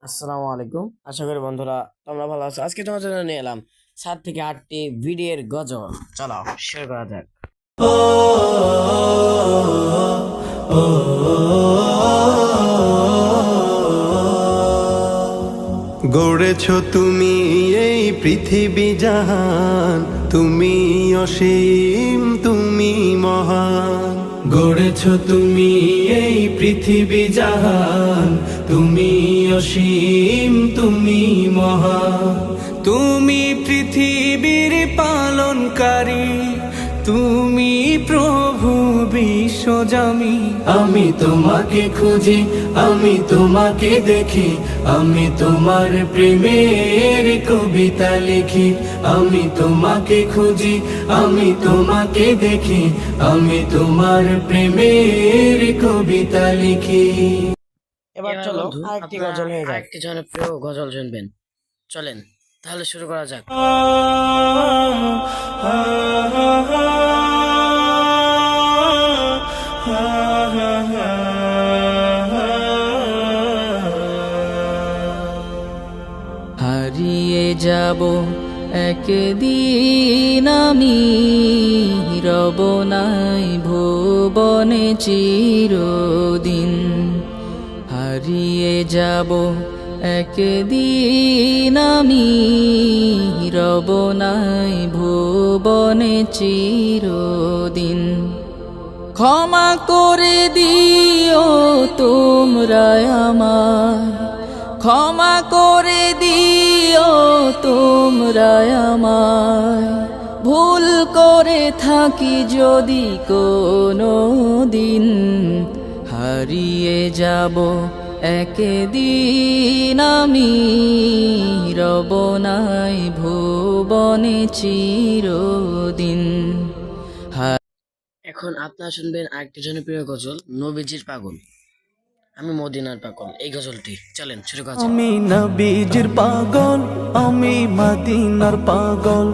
আসসালামু আলাইকুম। আশা করি বন্ধুরা তোমরা ভালো আছো। আজকে তোমার জন্য নিয়ে এলাম 7 থেকে 8টি ভিডিওর গজল। চলো শুরু করা যাক। গড়েছ তুমি এই পৃথিবী জাহান, তুমি অসীম, তুমি মহান। গড়েছ তুমি এই পৃথিবী জাহান, তুমি অসীম, তুমি মহান। তুমি পৃথিবীর পালনকারী, তুমি প্রভু বিশ্বজামি। আমি তোমাকে খুঁজি, আমি তোমাকে দেখি, আমি তোমার প্রেমের কবিতা লিখি। আমি তোমাকে খুঁজি, আমি তোমাকে দেখি, আমি তোমার প্রেমের কবিতা লিখি। এবার চলো আরেকটি গজল নিয়ে যাই। আরেকটি জনপ্রিয় গজল শুনবেন। চলেন তাহলে শুরু করা যাক। হারিয়ে যাব একদিন আমি, রব নাই ভুবনে চিরদিন। হারিয়ে যাব একদিন আমি, রব নাই ভুবনে চিরদিন। ক্ষমা করে দিও তোমরা আমায়, ক্ষমা করে দিও তোমরা আমায়। ভুল করে থাকি যদি কোনো দিন, হারিয়ে যাব একদিন আমি, রব নাই ভুবনে চিরদিন। এখন আপনারা শুনবেন আরেকটি জনপ্রিয় গজল, নবীজির পাগল আমি মদিনার পাগল। এই গজলটি চলেন শুরু করা যাক। আমি নবীজির পাগল, আমি মদিনার পাগল।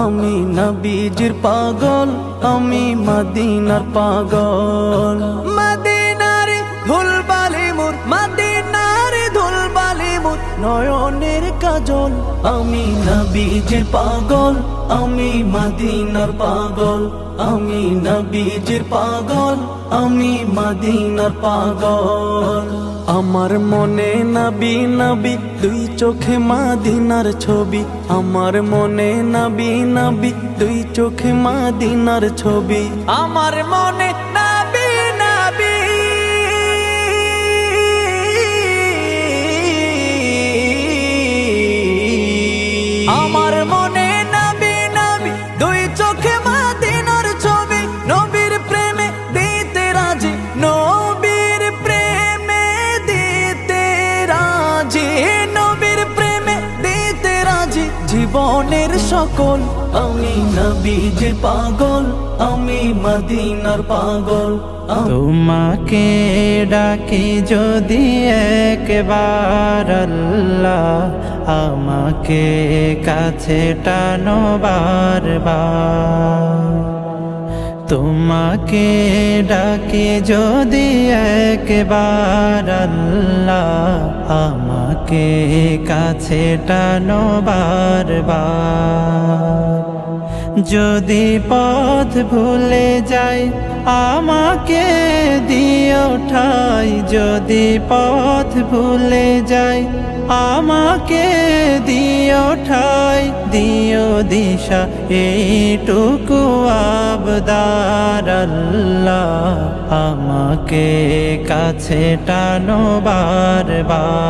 আমি নবীজির পাগল, আমি মদিনার পাগল। মদিনার ধুলবালি মোর, মদিনার ধুলবালি মোর নয়নের কাজল। আমি নবীজির পাগল, আমি মদিনার পাগল। আমি নবীজির পাগল, আমি মদিনার পাগল। আমার মনে নবী নবী, দুই চোখে মদিনার ছবি। আমার মনে নবী নবী, দুই চোখে মদিনার ছবি। আমার মনে নবী নবী, আমার মনে নবী নবী, দুই চোখে মদিনার ছবি। নবীর প্রেমে দিতে রাজি, নবীর প্রেমে দিতে রাজি, নবীর প্রেমে দিতে রাজি জীবনের সকল। আমি নবীজির পাগল, আমি মদিনার পাগল। তোমাকে ডাকি যদি একবার আল্লাহ, আমাকে কাছে টানো বারবার। তোমাকে ডাকি যদি একবার আল্লাহ, আমাকে কাছে টানো বারবার। যদি পথ ভুলে যাই আমাকে দিও ঠাই, যদি পথ ভুলে যাই আমাকে দিও ঠাই। দিও দিশা এইটুকু আবদার আল্লাহ, আমাকে কাছে টানো বারবার।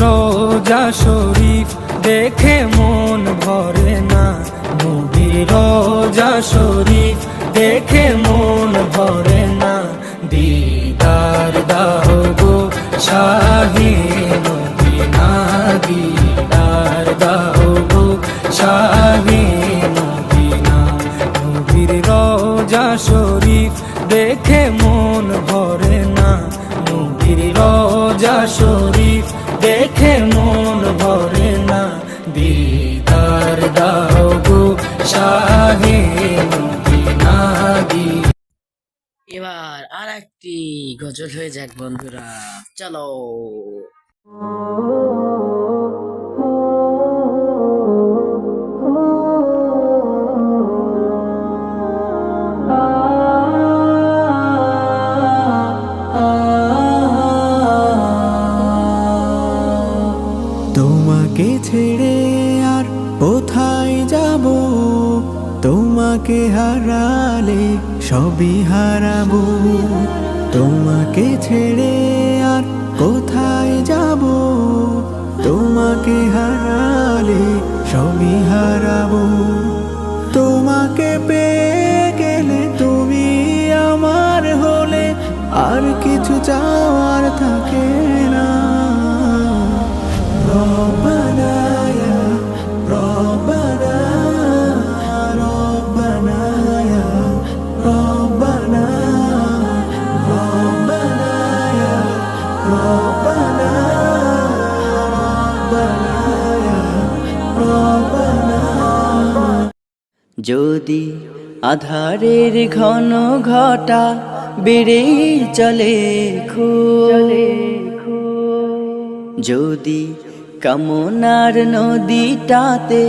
রোজা শরীফ দেখে মন ভরে না, নবীর রোজা শরীফ দেখে মন ভরে না। দিদার দাও গো শাহে মদিনা, দিদার দাও গো শাহে শরীফ দেখে মন ভরে না, দিদার দাও গো শাহে মদিনা দিদার। এবার আর একটি গজল হয়ে যাক বন্ধুরা, চলো। তোমাকে ছেড়ে আর কোথায় যাব, তোমাকে হারালে সবই হারাবো। তোমাকে ছেড়ে আর কোথায় যাব, তোমাকে হারালে সবই হারাবো। তোমাকে পেয়ে গেলে তুমি আমার হলে আর কিছু চাওয়ার থাকে না। রব্বানা ইয়া রব্বানা, রব্বানা ইয়া রব্বানা, রব্বানা ইয়া রব্বানা, রব্বানা ইয়া রব্বানা। যদি আধারের ঘন ঘটা বেড়ে চলে যদি কামনার নদীটাতে